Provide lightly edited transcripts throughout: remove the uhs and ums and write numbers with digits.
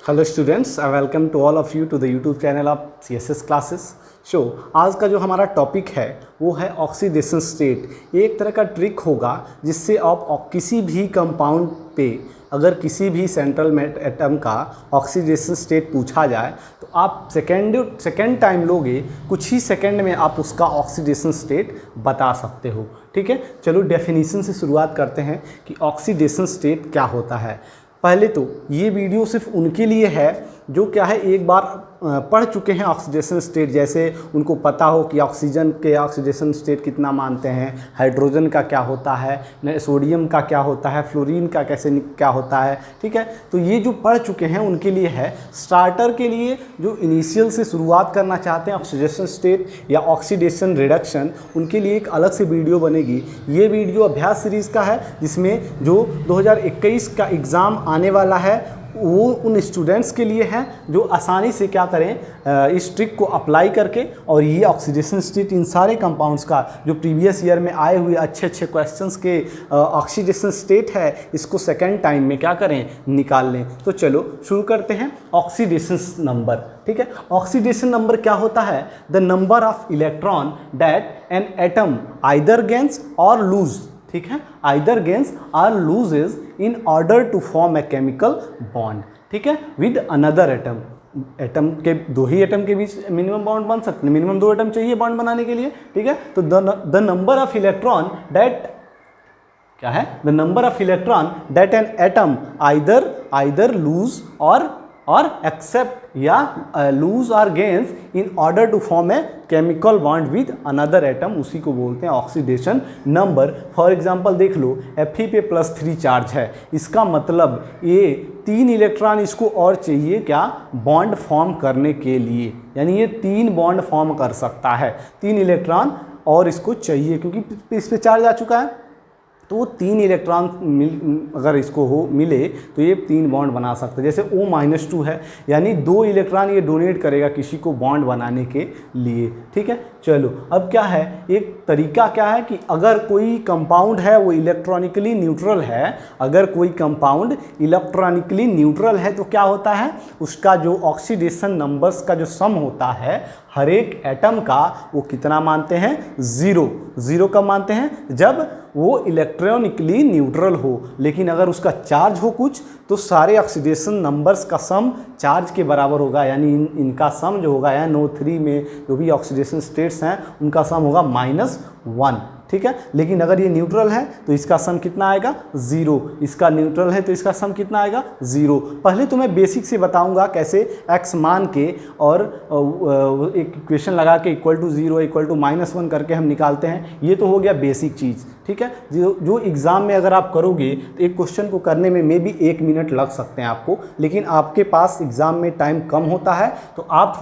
Hello students, I welcome to all of you to the YouTube channel of CSS classes. आज का जो हमारा topic है वो है ऑक्सीडेशन स्टेट। ये एक तरह का ट्रिक होगा जिससे आप किसी भी कंपाउंड पे अगर किसी भी सेंट्रल एटम का ऑक्सीडेशन स्टेट पूछा जाए तो आप सेकेंड टाइम लोगे, कुछ ही सेकेंड में आप उसका ऑक्सीडेशन स्टेट बता सकते हो। ठीक है, चलो डेफिनेशन से शुरुआत करते हैं कि ऑक्सीडेशन स्टेट क्या होता है। पहले तो ये वीडियो सिर्फ उनके लिए है जो क्या है एक बार पढ़ चुके हैं ऑक्सीडेशन स्टेट, जैसे उनको पता हो कि ऑक्सीजन के ऑक्सीडेशन स्टेट कितना मानते हैं, हाइड्रोजन का क्या होता है, सोडियम का क्या होता है, फ्लोरीन का क्या होता है। ठीक है, तो ये जो पढ़ चुके हैं उनके लिए है। स्टार्टर के लिए जो इनिशियल से शुरुआत करना चाहते हैं ऑक्सीडेशन स्टेट या ऑक्सीडेशन रिडक्शन, उनके लिए एक अलग से वीडियो बनेगी। ये वीडियो अभ्यास सीरीज़ का है जिसमें जो 2021 का एग्ज़ाम आने वाला है वो उन स्टूडेंट्स के लिए है जो आसानी से क्या करें इस ट्रिक को अप्लाई करके, और ये ऑक्सीडेशन स्टेट इन सारे कंपाउंड्स का जो प्रीवियस ईयर में आए हुए अच्छे क्वेश्चंस के ऑक्सीडेशन स्टेट है, इसको सेकेंड टाइम में क्या करें निकाल लें। तो चलो शुरू करते हैं। ऑक्सीडेशन नंबर, ठीक है, ऑक्सीडेशन नंबर क्या होता है? The number of electron that an atom either gains और लूज, ठीक है, आइदर गेन्स और loses in order to form a chemical bond, ठीक है, विद अनदर एटम। एटम के दो ही एटम के बीच मिनिमम बॉन्ड बन सकते हैं, मिनिमम 2 एटम चाहिए बॉन्ड बनाने के लिए। ठीक है, तो the number of electron that क्या है? The number of electron that an atom either lose और एक्सेप्ट या लूज और gains in order to form a chemical bond with another atom, उसी को बोलते हैं ऑक्सीडेशन नंबर। फॉर एग्जांपल देख लो, Fe पे +3 चार्ज है, इसका मतलब ये 3 इलेक्ट्रॉन इसको और चाहिए क्या? बॉन्ड फॉर्म करने के लिए, यानी ये 3 बॉन्ड फॉर्म कर सकता है। 3 इलेक्ट्रॉन और इसको चाहिए क्योंकि इस पे चार्ज आ चुका है, तो वो 3 इलेक्ट्रॉन अगर इसको मिले तो ये 3 बॉन्ड बना सकते हैं। जैसे O-2 है, यानी 2 इलेक्ट्रॉन ये डोनेट करेगा किसी को बॉन्ड बनाने के लिए। ठीक है, चलो अब क्या है, एक तरीका क्या है कि अगर कोई कंपाउंड है वो इलेक्ट्रॉनिकली न्यूट्रल है, अगर कोई कंपाउंड इलेक्ट्रॉनिकली न्यूट्रल है तो क्या होता है, उसका जो ऑक्सीडेशन नंबर्स का जो सम होता है हर एक एटम का, वो कितना मानते हैं? 0 कब मानते हैं? जब वो इलेक्ट्रॉनिकली न्यूट्रल हो। लेकिन अगर उसका चार्ज हो कुछ तो सारे ऑक्सीडेशन नंबर्स का सम चार्ज के बराबर होगा, यानी इनका सम जो होगा NO3 में जो भी ऑक्सीडेशन स्टेट्स हैं उनका सम होगा -1। ठीक है, लेकिन अगर ये न्यूट्रल है तो इसका सम कितना आएगा? 0। इसका न्यूट्रल है तो इसका सम कितना आएगा? 0। पहले तो मैं बेसिक से बताऊंगा कैसे x मान के और एक इक्वेशन लगा के =0 =-1 करके हम निकालते हैं। ये तो हो गया बेसिक चीज़। ठीक है, जो एग्ज़ाम में अगर आप करोगे तो एक क्वेश्चन को करने में मे बी 1 मिनट लग सकते हैं आपको, लेकिन आपके पास एग्ज़ाम में टाइम कम होता है तो आप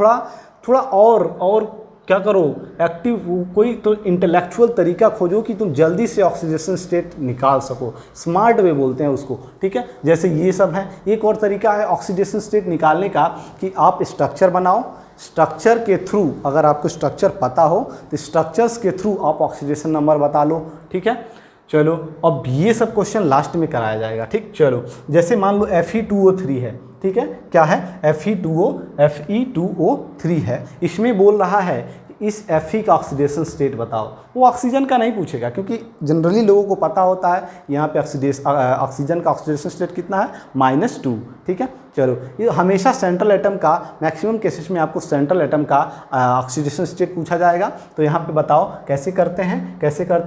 थोड़ा और क्या करो, एक्टिव कोई तो इंटेलेक्चुअल तरीका खोजो कि तुम जल्दी से ऑक्सीडेशन स्टेट निकाल सको। स्मार्ट वे बोलते हैं उसको। ठीक है, जैसे ये सब है। एक और तरीका है ऑक्सीडेशन स्टेट निकालने का कि आप स्ट्रक्चर बनाओ, स्ट्रक्चर के थ्रू, अगर आपको स्ट्रक्चर पता हो तो स्ट्रक्चर्स के थ्रू आप ऑक्सीडेशन नंबर बता लो। ठीक है, चलो अब ये सब क्वेश्चन लास्ट में कराया जाएगा। ठीक, चलो जैसे मान लो Fe2O3 है। ठीक है, क्या है? Fe2O3 है। इसमें बोल रहा है कि इस Fe का ऑक्सीडेशन स्टेट बताओ। वो ऑक्सीजन का नहीं पूछेगा क्योंकि जनरली लोगों को पता होता है यहाँ पे ऑक्सीजन का ऑक्सीडेशन स्टेट कितना है? -2। ठीक है, चलो ये हमेशा सेंट्रल एटम का, मैक्सिमम केसेस में आपको सेंट्रल एटम का ऑक्सीडेशन स्टेट पूछा जाएगा। तो यहाँ पे बताओ कैसे करते हैं।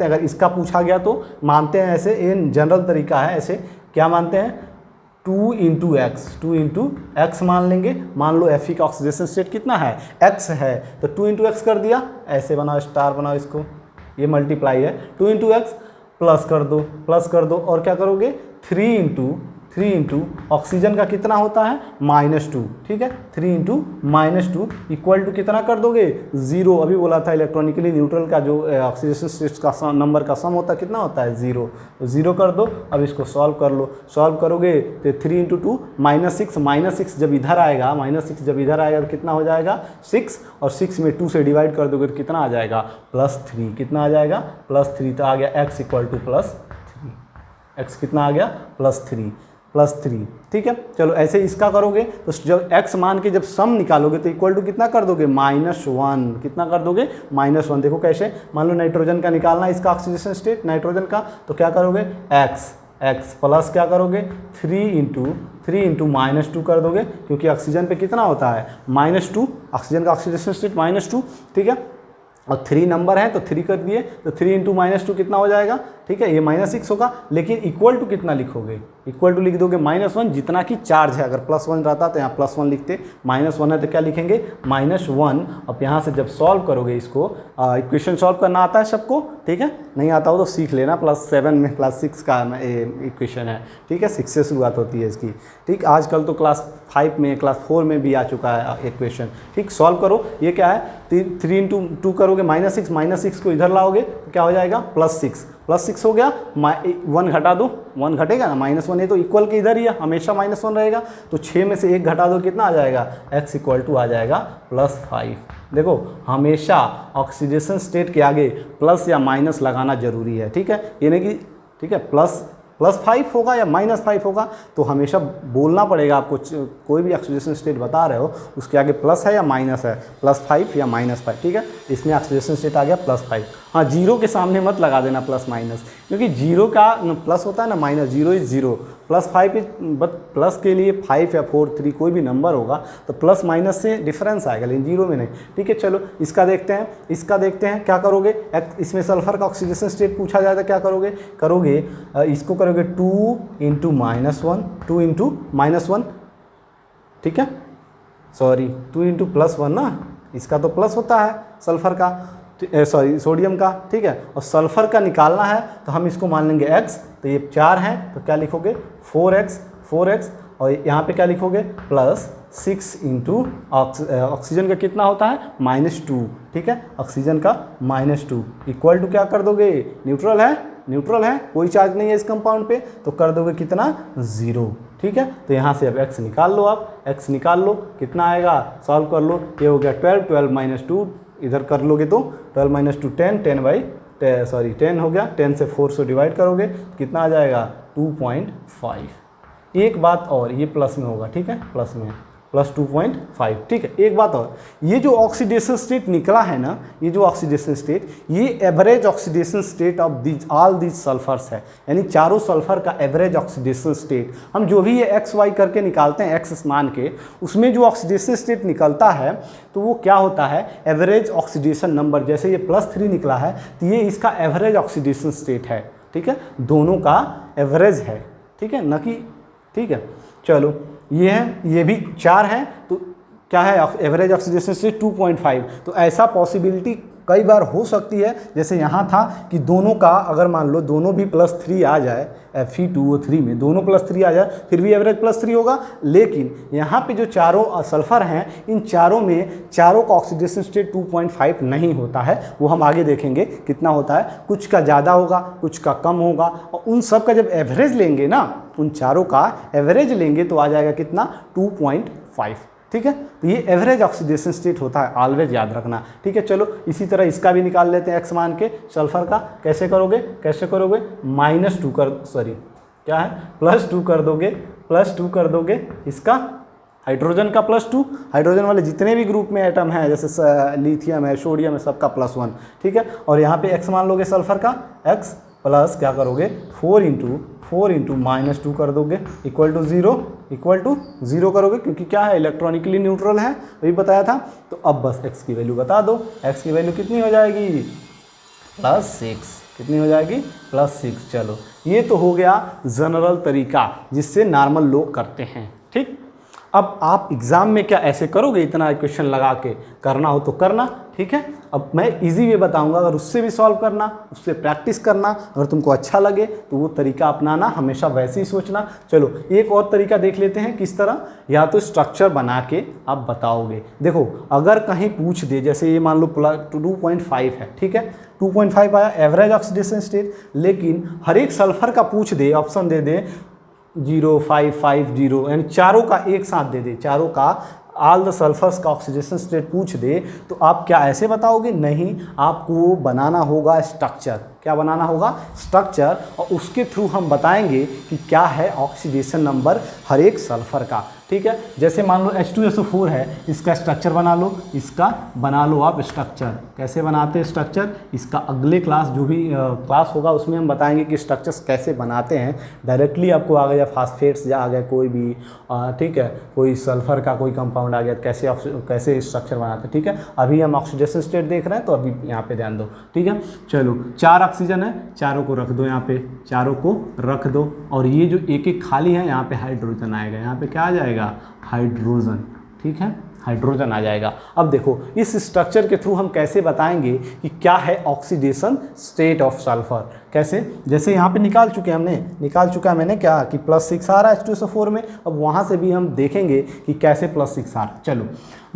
अगर इसका पूछा गया तो मानते हैं ऐसे, ये जनरल तरीका है। ऐसे क्या मानते हैं? 2 × x मान लेंगे। मान लो Fe का ऑक्सीडेशन स्टेट कितना है? x है, तो 2 × x कर दिया। ऐसे बनाओ, स्टार बनाओ इसको, ये मल्टीप्लाई है। 2 × x प्लस कर दो और क्या करोगे? 3 × ऑक्सीजन का कितना होता है? -2। ठीक है, 3 × -2 इक्वल टू कितना कर दोगे? 0। अभी बोला था इलेक्ट्रॉनिकली न्यूट्रल का जो ऑक्सीडेशन स्टेट्स का नंबर का सम होता है कितना होता है? 0। तो 0 कर दो। अब इसको सॉल्व कर लो। सॉल्व करोगे तो 3 × 2 -6 जब इधर आएगा, तो कितना हो जाएगा? 6, और 6 में 2 से डिवाइड कर दोगे तो कितना आ जाएगा? +3। कितना आ जाएगा? +3। तो आ गया x = +3। x कितना आ गया? +3। +3, ठीक है। चलो ऐसे इसका करोगे तो जब x मान के जब सम निकालोगे तो इक्वल टू कितना कर दोगे, -1, कितना कर दोगे, -1। देखो कैसे, मान लो नाइट्रोजन का निकालना है इसका ऑक्सीडेशन स्टेट नाइट्रोजन का, तो क्या करोगे, x प्लस क्या करोगे 3 इंटू -2 कर दोगे, क्योंकि ऑक्सीजन पे कितना होता है -2, ऑक्सीजन का ऑक्सीडेशन स्टेट -2, ठीक है। और 3 नंबर है तो 3 कर दिए, तो 3 इंटू -2 कितना हो जाएगा, ठीक है, ये -6 होगा। लेकिन इक्वल टू कितना लिखोगे, इक्वल टू लिख दोगे -1, जितना कि चार्ज है। अगर +1 रहता तो यहाँ +1 लिखते, -1 है तो क्या लिखेंगे, -1। अब यहाँ से जब सॉल्व करोगे इसको, इक्वेशन सॉल्व करना आता है सबको, ठीक है, नहीं आता हो तो सीख लेना, +7 में +6 का इक्वेशन है, ठीक है, 6 से शुरुआत होती है इसकी, ठीक। आजकल तो क्लास 5 में, क्लास 4 में भी आ चुका है इक्वेशन, ठीक। सॉल्व करो, ये क्या है, 3 इंटू 2 करोगे -6 को इधर लाओगे तो क्या हो जाएगा, +6 हो गया, 1 घटा दो, 1 घटेगा ना, -1 है तो इक्वल के इधर ही है, हमेशा -1 रहेगा, तो 6 में से 1 घटा दो, कितना आ जाएगा, x इक्वल टू आ जाएगा +5। देखो हमेशा ऑक्सीडेशन स्टेट के आगे प्लस या माइनस लगाना जरूरी है, ठीक है, ये नहीं कि, ठीक है, +5 होगा या -5 होगा, तो हमेशा बोलना पड़ेगा आपको, कोई भी ऑक्सीडेशन स्टेट बता रहे हो उसके आगे प्लस है या माइनस है, +5 या -5, ठीक है। इसमें ऑक्सीडेशन स्टेट आ गया +5। हाँ, 0 के सामने मत लगा देना +- क्योंकि 0 का प्लस होता है ना minus, 0 is 0, +5 is, but plus के लिए 5 या 4, 3 कोई भी नंबर होगा तो प्लस माइनस से डिफरेंस आएगा, लेकिन 0 में नहीं, ठीक है। चलो इसका देखते हैं, क्या करोगे, इसमें सल्फर का ऑक्सीडेशन स्टेट पूछा जाए तो क्या करोगे, इसको करोगे 2 इंटू -1, ठीक है, सॉरी 2 इंटू +1 ना, इसका तो प्लस होता है सल्फर का, सॉरी सोडियम का, ठीक है। और सल्फर का निकालना है तो हम इसको मान लेंगे x, तो ये 4 है तो क्या लिखोगे 4x, और यहाँ पे क्या लिखोगे +6 इंटू ऑक्सीजन का कितना होता है -2, ठीक है, ऑक्सीजन का -2 इक्वल टू क्या कर दोगे, न्यूट्रल है, कोई चार्ज नहीं है इस कंपाउंड पे, तो कर दोगे कितना 0, ठीक है। तो यहाँ से अब x निकाल लो, आप x निकाल लो, कितना आएगा, सॉल्व कर लो, ये हो गया 12 -2, इधर कर लोगे तो 12 - 2 10 हो गया, 10 से 4 से डिवाइड करोगे तो कितना आ जाएगा 2.5। एक बात और, ये प्लस में होगा, ठीक है, प्लस में +2.5, ठीक है। एक बात और, ये जो ऑक्सीडेशन स्टेट निकला है ना, ये जो ऑक्सीडेशन स्टेट, ये average oxidation state of all these sulphurs है, यानी चारों सल्फर का एवरेज ऑक्सीडेशन स्टेट। हम जो भी ये XY करके निकालते हैं, x मान के, उसमें जो ऑक्सीडेशन स्टेट निकलता है तो वो क्या होता है, एवरेज ऑक्सीडेशन नंबर। जैसे ये +3 निकला है तो ये इसका एवरेज ऑक्सीडेशन स्टेट है, ठीक है, दोनों का एवरेज है, ठीक है, न कि, ठीक है। चलो ये है, ये भी 4 है, तो क्या है एवरेज ऑक्सीडेशन स्टेट 2.5। तो ऐसा पॉसिबिलिटी कई बार हो सकती है, जैसे यहाँ था कि दोनों का अगर मान लो दोनों भी +3 आ जाए, Fe2O3 में दोनों +3 आ जाए, फिर भी एवरेज +3 होगा। लेकिन यहाँ पे जो चारों सल्फर हैं, इन चारों में चारों का ऑक्सीडेशन स्टेट 2.5 नहीं होता है, वो हम आगे देखेंगे कितना होता है, कुछ का ज़्यादा होगा, कुछ का कम होगा, और उन सब का जब एवरेज लेंगे ना, उन चारों का एवरेज लेंगे तो आ जाएगा कितना 2.5, ठीक है। तो ये एवरेज ऑक्सीडेशन स्टेट होता है, ऑलवेज याद रखना, ठीक है। चलो इसी तरह इसका भी निकाल लेते हैं x मान के, सल्फर का कैसे करोगे, -2 कर, सॉरी क्या है, +2 कर दोगे इसका, हाइड्रोजन का +2, हाइड्रोजन वाले जितने भी ग्रुप में एटम है, जैसे लिथियम है, सोडियम है, सबका +1, ठीक है। और यहाँ पे x मान लोगे सल्फर का, x प्लस क्या करोगे 4 इंटू -2 कर दोगे इक्वल टू 0 करोगे, क्योंकि क्या है, इलेक्ट्रॉनिकली न्यूट्रल है, वही बताया था। तो अब बस x की वैल्यू बता दो, x की वैल्यू कितनी हो जाएगी, +6, कितनी हो जाएगी +6। चलो ये तो हो गया जनरल तरीका जिससे नॉर्मल लोग करते हैं, ठीक। अब आप एग्ज़ाम में क्या ऐसे करोगे, इतना इक्वेशन लगा के करना हो तो करना, ठीक है। अब मैं इजी वे बताऊंगा, अगर उससे भी सॉल्व करना, उससे प्रैक्टिस करना, अगर तुमको अच्छा लगे तो वो तरीका अपनाना, हमेशा वैसे ही सोचना। चलो एक और तरीका देख लेते हैं, किस तरह, या तो स्ट्रक्चर बना के आप बताओगे। देखो अगर कहीं पूछ दे, जैसे ये मान लो 2.5 है, ठीक है, 2.5 आया एवरेज ऑक्सीडेशन स्टेट, लेकिन हर एक सल्फर का पूछ दे, ऑप्शन दे दे 0, 5, 5, 0, यानी चारों का एक साथ दे दे, चारों का ऑल द सल्फर्स का ऑक्सीडेशन स्टेट पूछ दे तो आप क्या ऐसे बताओगे? नहीं, आपको बनाना होगा स्ट्रक्चर। क्या बनाना होगा? स्ट्रक्चर, और उसके थ्रू हम बताएंगे कि क्या है ऑक्सीडेशन नंबर हर एक सल्फर का। ठीक है, जैसे मान लो H2SO4 है, इसका स्ट्रक्चर बना लो, इसका बना लो आप स्ट्रक्चर। कैसे बनाते हैं स्ट्रक्चर? इसका अगले क्लास जो भी क्लास होगा उसमें हम बताएंगे कि स्ट्रक्चर्स कैसे बनाते हैं। डायरेक्टली आपको आ गया फास्फेट्स या आ गया कोई भी ठीक है, कोई सल्फर का कोई कंपाउंड आ गया, कैसे स्ट्रक्चर बनाते हैं। ठीक है, अभी हम ऑक्सीडेशन स्टेट देख रहे हैं तो अभी यहाँ पे ध्यान दो। ठीक है, चलो 4 ऑक्सीजन है, चारों को रख दो यहाँ पे, चारों को रख दो, और ये जो एक एक खाली है यहाँ पे हाइड्रोजन आएगा, यहाँ पे क्या आ जाएगा? हाइड्रोजन। ठीक है, हाइड्रोजन आ जाएगा। अब देखो इस स्ट्रक्चर के थ्रू हम कैसे बताएंगे कि क्या है ऑक्सीडेशन स्टेट ऑफ सल्फर। कैसे? जैसे यहाँ पे निकाल चुका है मैंने क्या कि +6 आ रहा है H2SO4 में। अब वहाँ से भी हम देखेंगे कि कैसे +6 आ रहा है। चलो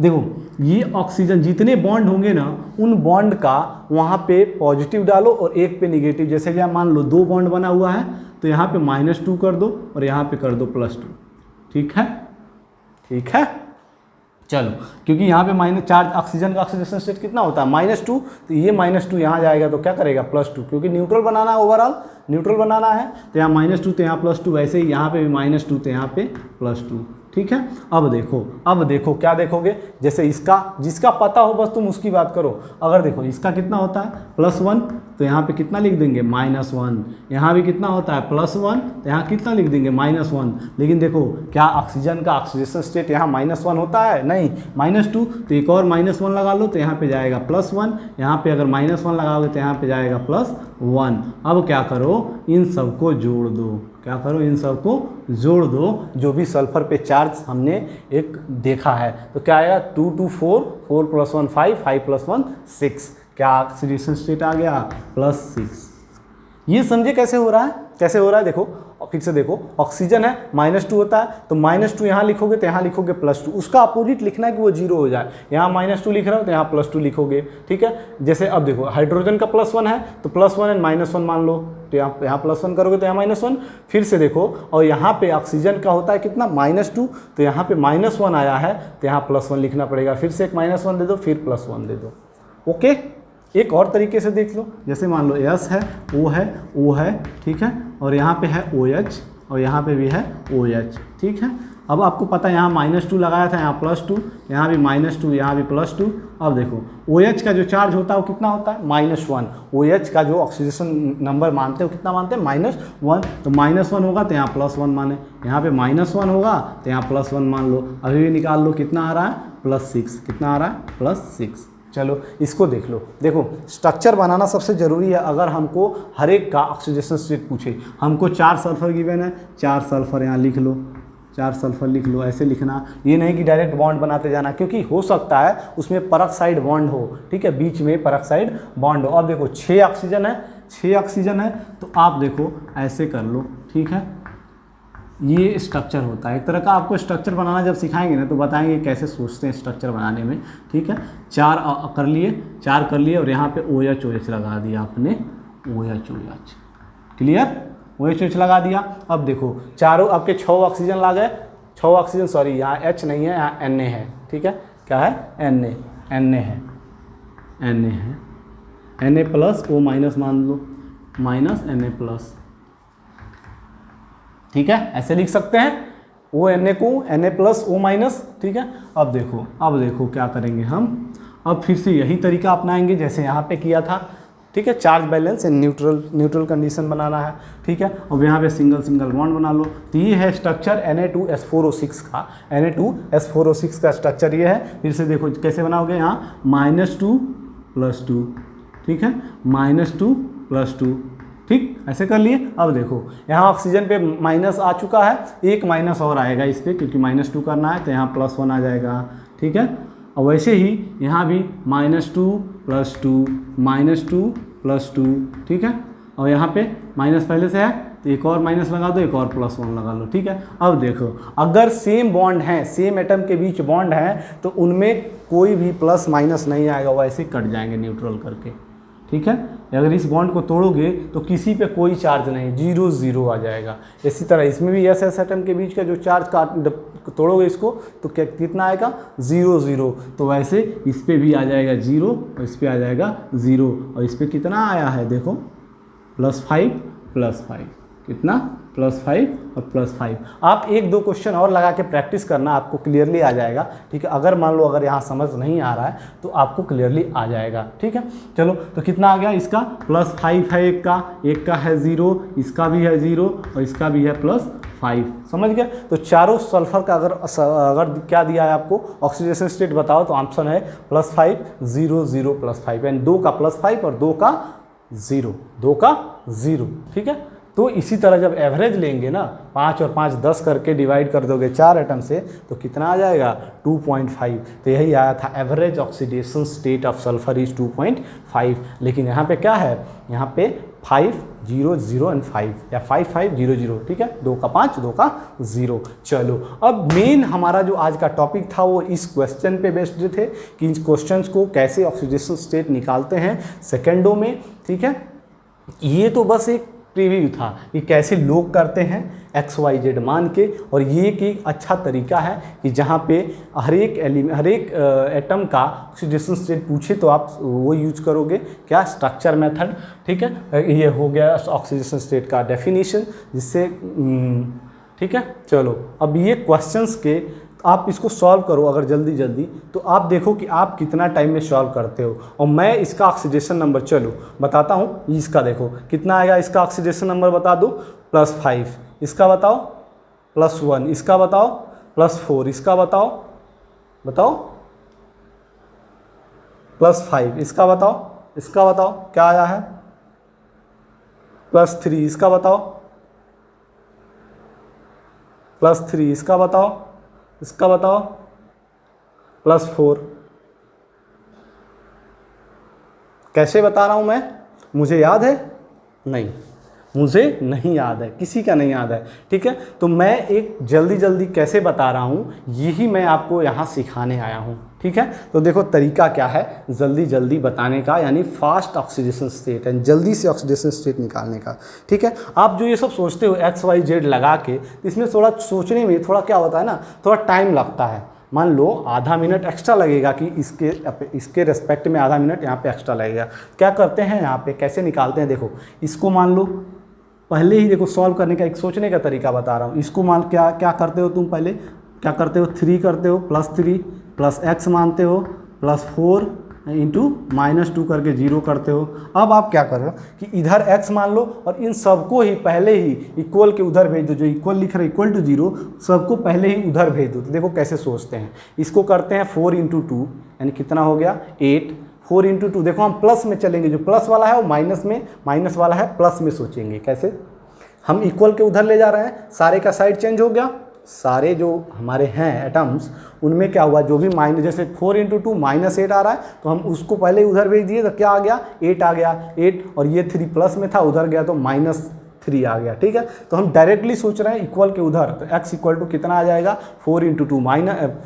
देखो, ये ऑक्सीजन जितने बॉन्ड होंगे ना, उन बॉन्ड का वहाँ पे पॉजिटिव डालो और एक पे निगेटिव। जैसे कि मान लो 2 बॉन्ड बना हुआ है तो यहाँ पे -2 कर दो और यहाँ पे कर दो +2। ठीक है, ठीक है, चलो, क्योंकि यहाँ पे -4 ऑक्सीजन का ऑक्सीडेशन स्टेट कितना होता है? -2, तो ये -2 यहाँ जाएगा तो क्या करेगा? +2, क्योंकि न्यूट्रल बनाना है, ओवरऑल न्यूट्रल बनाना है, तो यहाँ -2 तो यहाँ +2, वैसे ही यहाँ पे भी -2 तो यहाँ पे +2। ठीक है, अब देखो क्या देखोगे? जैसे जिसका पता हो बस तुम उसकी बात करो। अगर देखो इसका कितना होता है? +1, तो यहाँ पे कितना लिख देंगे? -1। यहाँ भी कितना होता है? +1, तो यहाँ कितना लिख देंगे? -1। लेकिन देखो क्या ऑक्सीजन का ऑक्सीडेशन स्टेट यहाँ -1 होता है? नहीं, -2, तो एक और -1 लगा लो तो यहाँ पे जाएगा +1। यहाँ पे अगर -1 लगाओगे तो यहाँ पे जाएगा +1। अब क्या करो? इन सबको जोड़ दो। क्या करो? इन सबको जोड़ दो, जो भी सल्फर पे चार्ज हमने एक देखा है। तो क्या आएगा? 2 2 4, 4 + 1 5, 5 + 1 6। क्या ऑक्सीडेशन स्टेट आ गया? +6। ये समझे कैसे हो रहा है? कैसे हो रहा है? देखो फिर से देखो, ऑक्सीजन है, -2 होता है, तो -2 यहाँ लिखोगे तो यहाँ लिखोगे +2। उसका अपोजिट लिखना है कि वो 0 हो जाए। यहाँ -2 लिख रहा हो तो यहाँ +2 लिखोगे। ठीक है, जैसे अब देखो हाइड्रोजन का +1 है तो +1 एंड -1 मान लो, तो यहाँ +1 करोगे तो यहाँ -1। फिर से देखो, और यहाँ पे ऑक्सीजन का होता है कितना? -2, तो यहाँ पे -1 आया है तो यहाँ +1 लिखना पड़ेगा। फिर से एक -1 दे दो, फिर +1 दे दो। ओके, एक और तरीके से देख लो, जैसे मान लो S है, O है, ठीक है, और यहाँ पे है OH और यहाँ पे भी है OH। ठीक है, अब आपको पता है यहाँ -2 लगाया था, यहाँ +2, यहाँ भी -2, यहाँ भी +2। अब देखो OH का जो चार्ज होता है वो कितना होता है? -1। OH का जो ऑक्सीडेशन नंबर मानते हो कितना मानते हैं? -1। तो -1 होगा तो यहाँ +1 माने, यहाँ पे -1 होगा तो यहाँ +1 मान लो। अभी भी निकाल लो, कितना आ रहा है? +6। कितना आ रहा है? +6। चलो इसको देख लो। देखो स्ट्रक्चर बनाना सबसे ज़रूरी है। अगर हमको हर एक का ऑक्सीडेशन स्टेट पूछे, हमको 4 सल्फर गिवन है, 4 सल्फर यहाँ लिख लो, 4 सल्फर लिख लो। ऐसे लिखना, ये नहीं कि डायरेक्ट बॉन्ड बनाते जाना, क्योंकि हो सकता है उसमें परऑक्साइड बॉन्ड हो। ठीक है, बीच में परऑक्साइड बॉन्ड हो। अब देखो 6 ऑक्सीजन है, तो आप देखो ऐसे कर लो। ठीक है, ये स्ट्रक्चर होता है एक तरह का। आपको स्ट्रक्चर बनाना जब सिखाएंगे ना तो बताएंगे कैसे सोचते हैं स्ट्रक्चर बनाने में। ठीक है, 4 कर लिए और यहाँ पे OH लगा दिया आपने, OH। क्लियर? OH लगा दिया। अब देखो चारों आपके 6 ऑक्सीजन ला गए, 6 ऑक्सीजन, सॉरी यहाँ H नहीं है, यहाँ Na है। ठीक है, क्या है? Na है, Na प्लस O माइनस मान लो, -Na+। ठीक है, ऐसे लिख सकते हैं, Na को Na+O-। ठीक है, अब देखो क्या करेंगे हम। अब फिर से यही तरीका अपनाएंगे जैसे यहाँ पे किया था। ठीक है, charge balance and neutral condition बनाना है। ठीक है, अब यहाँ पे सिंगल बॉन्ड बना लो। तो ये है स्ट्रक्चर Na2S4O6 का। Na2S4O6 का स्ट्रक्चर ये है। फिर से देखो कैसे बनाओगे, यहाँ -2 + 2। ठीक है, -2 + 2। ठीक, ऐसे कर लिए। अब देखो यहाँ ऑक्सीजन पे माइनस आ चुका है, एक माइनस और आएगा इस पर, क्योंकि -2 करना है तो यहाँ +1 आ जाएगा। ठीक है, और वैसे ही यहाँ भी -2 + 2 + 2। ठीक है, और यहाँ पे माइनस पहले से है तो एक और माइनस लगा दो, एक और +1 लगा लो। ठीक है, अब देखो अगर सेम बॉन्ड है, सेम एटम के बीच बॉन्ड है, तो उनमें कोई भी प्लस माइनस नहीं आएगा, वैसे कट जाएंगे न्यूट्रल करके। ठीक है, अगर इस बॉन्ड को तोड़ोगे तो किसी पे कोई चार्ज नहीं, 0 0 आ जाएगा। इसी तरह इसमें भी एस एटम के बीच का जो चार्ज तोड़ोगे इसको तो क्या कितना आएगा, 0 0। तो वैसे इस पे भी आ जाएगा 0 और इस पे आ जाएगा 0 और इस पे कितना आया है देखो, +5 कितना, +5 और +5। आप 1-2 क्वेश्चन और लगा के प्रैक्टिस करना, आपको क्लियरली आ जाएगा। ठीक है, अगर मान लो अगर यहाँ समझ नहीं आ रहा है तो आपको क्लियरली आ जाएगा। ठीक है, चलो तो कितना आ गया, इसका +5 है, एक का है 0, इसका भी है 0 और इसका भी है +5। समझ गए। तो चारों सल्फर का अगर क्या दिया है आपको, ऑक्सीडेशन स्टेट बताओ, तो ऑप्शन है +5 0 0 +5, यानी 2 का +5 और 2 का 0। ठीक है, तो इसी तरह जब एवरेज लेंगे ना, 5 और 5 10 करके डिवाइड कर दोगे 4 एटम से, तो कितना आ जाएगा, 2.5। तो यही आया था, average oxidation state of sulphur is 2.5। लेकिन यहाँ पे क्या है, यहाँ पे 5 0 0 एंड 5 या 5 5 0 0। ठीक है, 2 का 5 2 का 0। चलो अब मेन हमारा जो आज का टॉपिक था वो इस क्वेश्चन पे बेस्ड थे कि इन क्वेश्चंस को कैसे ऑक्सीडेशन स्टेट निकालते हैं सेकेंडों में। ठीक है, ये तो बस एक प्रीव्यू था कि कैसे लोग करते हैं XYZ मान के, और ये एक अच्छा तरीका है कि जहाँ पे हर एक एटम का ऑक्सीडेशन स्टेट पूछे तो आप वो यूज करोगे, क्या, स्ट्रक्चर मेथड। ठीक है, ये हो गया ऑक्सीडेशन स्टेट का डेफिनेशन, जिससे ठीक है। चलो अब ये क्वेश्चंस के आप इसको सॉल्व करो अगर जल्दी तो आप देखो कि आप कितना टाइम में सॉल्व करते हो। और मैं इसका ऑक्सीडेशन नंबर चलो बताता हूँ, इसका देखो कितना आएगा, इसका ऑक्सीडेशन नंबर बता दो, +5, इसका बताओ +1, इसका बताओ +4, इसका बताओ +5, इसका बताओ क्या आया है, +3, इसका बताओ +3, इसका बताओ +4। कैसे बता रहा हूँ मैं, मुझे याद है? नहीं, मुझे नहीं याद है, किसी का नहीं याद है। ठीक है, तो मैं एक जल्दी कैसे बता रहा हूँ, यही मैं आपको यहाँ सिखाने आया हूँ। ठीक है, तो देखो तरीका क्या है जल्दी बताने का, यानी फास्ट ऑक्सीडेशन स्टेट है, जल्दी से ऑक्सीडेशन स्टेट निकालने का। ठीक है, आप जो ये सब सोचते हो XYZ लगा के, इसमें थोड़ा सोचने में थोड़ा क्या होता है ना, थोड़ा टाइम लगता है। मान लो आधा मिनट एक्स्ट्रा लगेगा कि इसके रेस्पेक्ट में आधा मिनट यहाँ पे एक्स्ट्रा लगेगा। क्या करते हैं यहाँ पे, कैसे निकालते हैं, देखो इसको मान लो पहले ही, देखो सॉल्व करने का एक सोचने का तरीका बता रहा हूँ। इसको मान क्या करते हो तुम, पहले क्या करते हो, 3 करते हो, +3 प्लस x मानते हो, +4 इंटू -2 करके 0 करते हो। अब आप क्या करो कि इधर x मान लो और इन सबको ही पहले ही इक्वल के उधर भेज दो, जो इक्वल लिख रहा है इक्वल टू 0 सबको पहले ही उधर भेज दो। तो देखो कैसे सोचते हैं, इसको करते हैं 4 × 2 यानी कितना हो गया 8, 4 × 2। देखो हम प्लस में चलेंगे, जो प्लस वाला है वो माइनस में, माइनस वाला है प्लस में सोचेंगे। कैसे, हम इक्वल के उधर ले जा रहे हैं, सारे का साइड चेंज हो गया, सारे जो हमारे हैं एटम्स उनमें क्या हुआ, जो भी माइनस, जैसे 4 × 2 -8 आ रहा है तो हम उसको पहले उधर भेज दिए तो क्या आ गया 8 आ गया 8, और ये 3 प्लस में था उधर गया तो -3 आ गया। ठीक है, तो हम डायरेक्टली सोच रहे हैं इक्वल के उधर, तो x = कितना आ जाएगा 4 × 2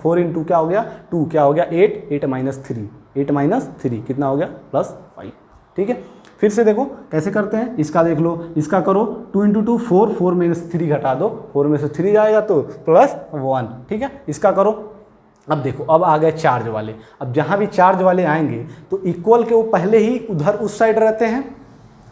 4 × क्या हो गया 2, क्या हो गया 8 -3 कितना हो गया +5। ठीक है, फिर से देखो कैसे करते हैं, इसका देख लो, इसका करो 2 × 2 4, 4 में से 3 घटा दो, 4 में से 3 जाएगा तो +1। ठीक है, इसका करो। अब देखो अब आ गए चार्ज वाले, अब जहाँ भी चार्ज वाले आएंगे तो इक्वल के वो पहले ही उधर उस साइड रहते हैं,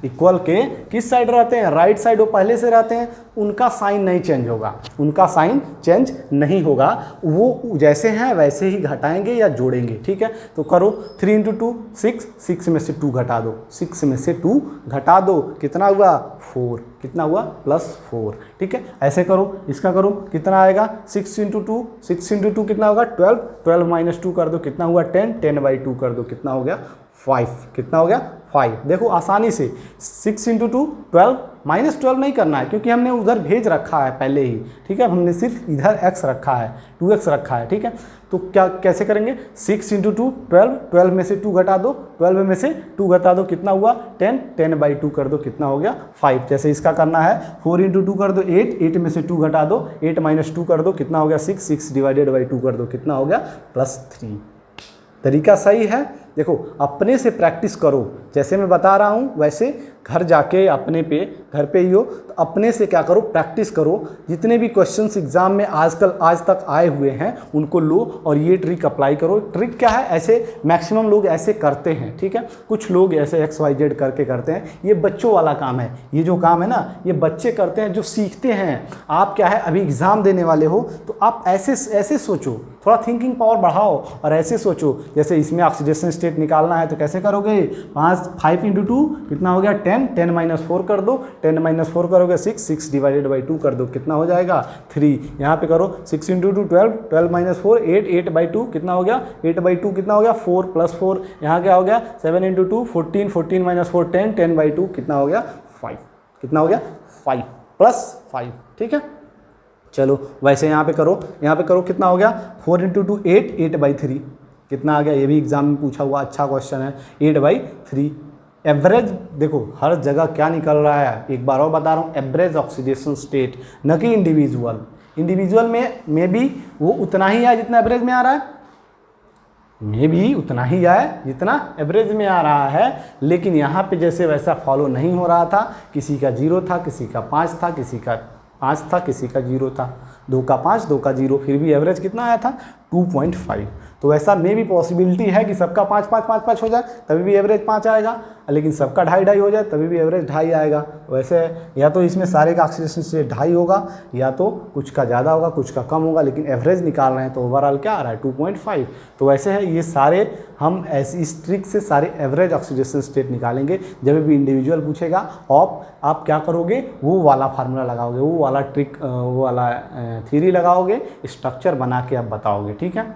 इक्वल के किस साइड रहते हैं, राइट साइड वो पहले से रहते हैं, उनका साइन नहीं चेंज होगा, उनका साइन चेंज नहीं होगा, वो जैसे हैं वैसे ही घटाएंगे या जोड़ेंगे। ठीक है, तो करो 3 × 2 6, 6 में से 2 घटा दो, 6 में से 2 घटा दो, कितना हुआ 4, कितना हुआ +4। ठीक है, ऐसे करो, इसका करो, कितना आएगा 6 × 2, 6 × 2 कितना होगा 12, 12 - 2 कर दो, कितना हुआ 10, 10/2 कर दो, कितना हो गया 5, कितना हो गया 5। देखो आसानी से 6 × 2 12, -12 नहीं करना है क्योंकि हमने उधर भेज रखा है पहले ही। ठीक है, हमने सिर्फ इधर x रखा है, 2x रखा है। ठीक है, तो क्या कैसे करेंगे, 6 × 2 12, 12 में से 2 घटा दो, 12 में से 2 घटा दो, कितना हुआ 10, 10/2 कर दो, कितना हो गया 5। जैसे इसका करना है 4 × 2 कर दो 8, 8 में से 2 घटा दो, 8 - 2 कर दो, कितना हो गया 6, 6/2 कर दो, कितना हो गया +3। तरीका सही है। देखो अपने से प्रैक्टिस करो, जैसे मैं बता रहा हूँ वैसे घर जाके अपने पे, घर पे ही हो तो अपने से क्या करो, प्रैक्टिस करो। जितने भी क्वेश्चंस एग्जाम में आज तक आए हुए हैं उनको लो और ये ट्रिक अप्लाई करो। ट्रिक क्या है, ऐसे मैक्सिमम लोग ऐसे करते हैं, ठीक है, कुछ लोग ऐसे XYZ करके करते हैं। ये बच्चों वाला काम है, ये जो काम है ना ये बच्चे करते हैं जो सीखते हैं। आप क्या है अभी एग्ज़ाम देने वाले हो तो आप ऐसे सोचो, थोड़ा थिंकिंग पावर बढ़ाओ और ऐसे सोचो। जैसे इसमें ऑक्सीडेशन स्टेट निकालना है तो कैसे करोगे, 5 × 2 कितना हो गया 10, 10 - 4 कर दो, 10 - 4 करोगे 6, 6 / 2 कर दो कितना हो जाएगा 3। यहाँ पे करो 6 × 2 12, 12 - 4 8, 8/2 कितना हो गया 8/2 कितना हो गया 4 + 4। यहाँ क्या हो गया 7 × 2 14, 14 - 4 10, 10/2 कितना हो गया 5, कितना हो गया 5 + 5, ठीक है। चलो वैसे यहाँ पे करो कितना हो गया 4 × 2 8, 8/3 कितना आ गया, ये भी एग्जाम में पूछा हुआ अच्छा क्वेश्चन है 8/3। एवरेज देखो हर जगह क्या निकल रहा है, एक बार और बता रहा हूँ, एवरेज ऑक्सीडेशन स्टेट, न कि इंडिविजुअल में भी वो उतना ही है जितना एवरेज में आ रहा है, में भी उतना ही आए जितना एवरेज में आ रहा है। लेकिन यहाँ पे जैसे वैसा फॉलो नहीं हो रहा था, किसी का 0 था, किसी का 5 था, किसी का 5 था, किसी का 0 था, 2 का 5, 2 का 0, फिर भी एवरेज कितना आया था 2.5। तो ऐसा में भी पॉसिबिलिटी है कि सबका 5 5 5 5 हो जाए तभी भी एवरेज 5 आएगा, लेकिन सबका 2.5 2.5 हो जाए तभी भी एवरेज 2.5 आएगा। वैसे या तो इसमें सारे का ऑक्सीडेशन से 2.5 होगा या तो कुछ का ज़्यादा होगा कुछ का कम होगा, लेकिन एवरेज निकाल रहे हैं तो ओवरऑल क्या आ रहा है 2.5। तो वैसे है ये सारे हम ऐसी इस ट्रिक से सारे एवरेज ऑक्सीडेशन स्टेट निकालेंगे। जब भी इंडिविजुअल पूछेगा आप क्या करोगे, वो वाला फार्मूला लगाओगे, वो वाला ट्रिक, वो वाला थ्योरी लगाओगे, स्ट्रक्चर बना के आप बताओगे, ठीक है।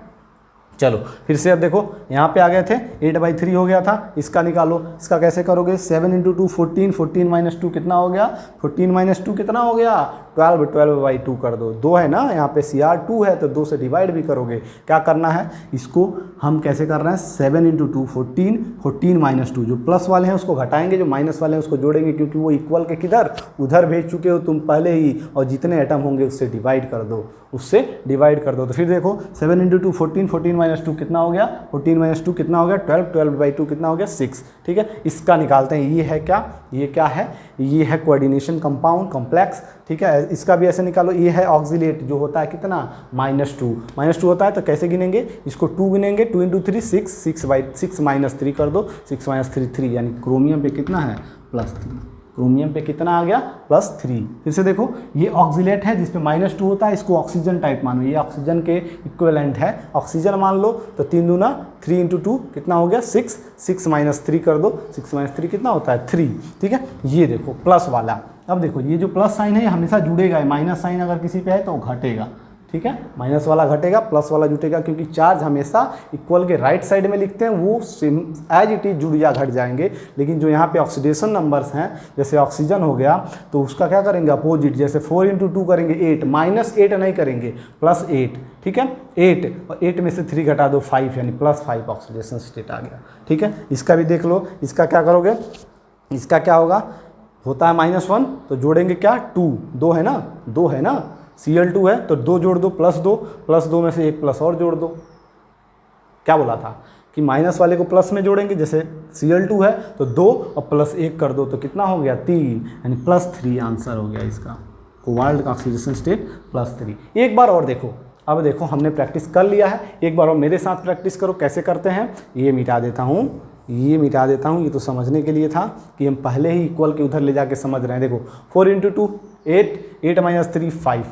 चलो फिर से अब देखो यहाँ पे आ गए थे 8/3 हो गया था, इसका निकालो। इसका कैसे करोगे 7 × 2 14, 14 - 2 कितना हो गया 14 - 2 कितना हो गया 12, 12/2 कर दो। 2 है ना यहाँ पे CR2 है तो 2 से डिवाइड भी करोगे। क्या करना है इसको हम कैसे कर रहे हैं 7 × 2 14, 14 - 2 जो प्लस वाले हैं उसको घटाएंगे, जो माइनस वाले हैं उसको जोड़ेंगे, क्योंकि वो इक्वल के किधर उधर भेज चुके हो तुम पहले ही, और जितने एटम होंगे उससे डिवाइड कर दो, उससे डिवाइड कर दो। तो फिर देखो 7 × 2 14, 14 - 2 कितना हो गया 14 - 2 कितना हो गया 12, 12/2 कितना हो गया 6, ठीक है। इसका निकालते हैं, ये है क्या, ये क्या है, ये है कोऑर्डिनेशन कंपाउंड कॉम्प्लेक्स, ठीक है। इसका भी ऐसे निकालो, ये है ऑक्सिलेट जो होता है कितना -2 होता है, तो कैसे गिनेंगे इसको 2 गिनेंगे, 2 × 3 6, 6 - 3 कर दो, 6 - 3 3, यानी क्रोमियम पे कितना है +3, क्रोमियम पे कितना आ गया +3। फिर से देखो ये ऑक्सिलेट है जिसपे -2 होता है, इसको ऑक्सीजन टाइप मानो, ये ऑक्सीजन के इक्विवेलेंट है, ऑक्सीजन मान लो। तो 3 दूना 3 × 2 कितना हो गया 6, 6 - 3 कर दो, 6 - 3 कितना होता है 3, ठीक है। ये देखो प्लस वाला, अब देखो ये जो प्लस साइन है ये हमेशा जुड़ेगा, माइनस साइन अगर किसी पे है तो घटेगा, ठीक है। माइनस वाला घटेगा प्लस वाला जुटेगा, क्योंकि चार्ज हमेशा इक्वल के राइट साइड में लिखते हैं, वो सेम एज इट इज जुड़ या घट जाएंगे। लेकिन जो यहाँ पे ऑक्सीडेशन नंबर्स हैं, जैसे ऑक्सीजन हो गया तो उसका क्या करेंगे अपोजिट, जैसे 4 × 2 करेंगे 8, -8 नहीं करेंगे +8, ठीक है। 8 और 8 में से 3 घटा दो 5, यानी +5 ऑक्सीडेशन स्टेट आ गया, ठीक है। इसका भी देख लो, इसका क्या करोगे, इसका क्या होगा, होता है -1 तो जोड़ेंगे क्या 2 है ना, Cl2 है तो 2 जोड़ दो, +2 में से एक प्लस और जोड़ दो। क्या बोला था कि माइनस वाले को प्लस में जोड़ेंगे, जैसे Cl2 है तो 2 और +1 कर दो तो कितना हो गया 3, यानी +3 आंसर हो गया इसका, कोबाल्ट का ऑक्सीडेशन स्टेट +3। एक बार और देखो, अब देखो हमने प्रैक्टिस कर लिया है, एक बार और मेरे साथ प्रैक्टिस करो कैसे करते हैं। ये मिटा देता हूँ, ये तो समझने के लिए था कि हम पहले ही इक्वल के उधर ले जाके समझ रहे हैं। देखो 4 × 2 8, 8 - 3 5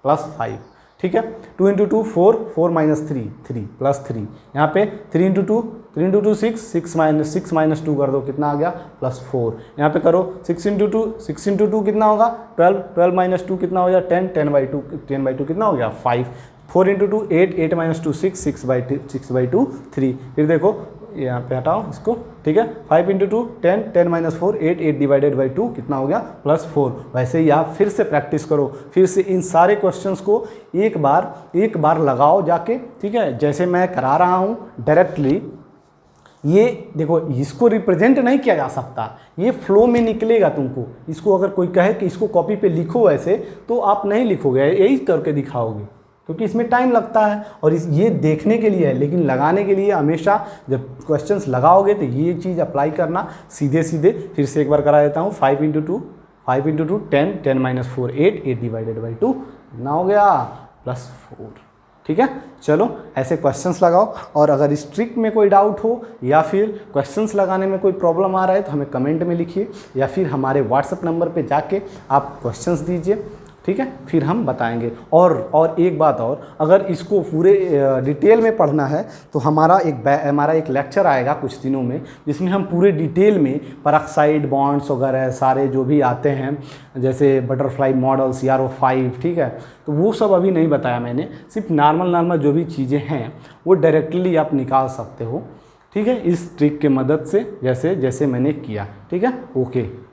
+5, ठीक है। 2 × 2 4, 4 - 3 3 +3, यहाँ पे 3 × 2 6, 6 - 2 कर दो कितना आ गया +4। यहाँ पे करो 6 × 2 कितना होगा 12, 12 - 2 कितना हो गया 10, 10/2 कितना हो गया 5। 4 × 2 8, 8 - 2 6, 6/2 3। फिर देखो यहाँ पे हटाओ इसको, ठीक है। 5 × 2 10, 10 - 4 8, 8/2 कितना हो गया +4। वैसे ही आप फिर से प्रैक्टिस करो, फिर से इन सारे क्वेश्चंस को एक बार लगाओ जाके, ठीक है। जैसे मैं करा रहा हूँ डायरेक्टली, ये देखो इसको रिप्रेजेंट नहीं किया जा सकता, ये फ्लो में निकलेगा तुमको। इसको अगर कोई कहे कि इसको कॉपी पे लिखो ऐसे, तो आप नहीं लिखोगे, यही करके दिखाओगे, क्योंकि इसमें टाइम लगता है और ये देखने के लिए है, लेकिन लगाने के लिए हमेशा जब क्वेश्चंस लगाओगे तो ये चीज़ अप्लाई करना सीधे सीधे। फिर से एक बार करा देता हूँ, 5 into two 10, 10 minus 4 8 divided by 2 ना हो गया +4। ठीक है, चलो ऐसे क्वेश्चंस लगाओ। और अगर इस ट्रिक में कोई डाउट हो या फिर क्वेश्चंस लगाने में कोई प्रॉब्लम आ रहा है तो हमें कमेंट में लिखिए या फिर हमारे व्हाट्सएप नंबर पे जाके आप क्वेश्चंस दीजिए। ठीक है, फिर हम बताएंगे। और एक बात और, अगर इसको पूरे डिटेल में पढ़ना है तो हमारा एक लेक्चर आएगा कुछ दिनों में, जिसमें हम पूरे डिटेल में पेरोक्साइड बॉन्ड्स वगैरह सारे जो भी आते हैं, जैसे बटरफ्लाई मॉडल CRO5, ठीक है, तो वो सब अभी नहीं बताया मैंने। सिर्फ नॉर्मल जो भी चीज़ें हैं वो डायरेक्टली आप निकाल सकते हो। ठीक है, इस ट्रिक के मदद से, जैसे मैंने किया। ठीक है, ओके।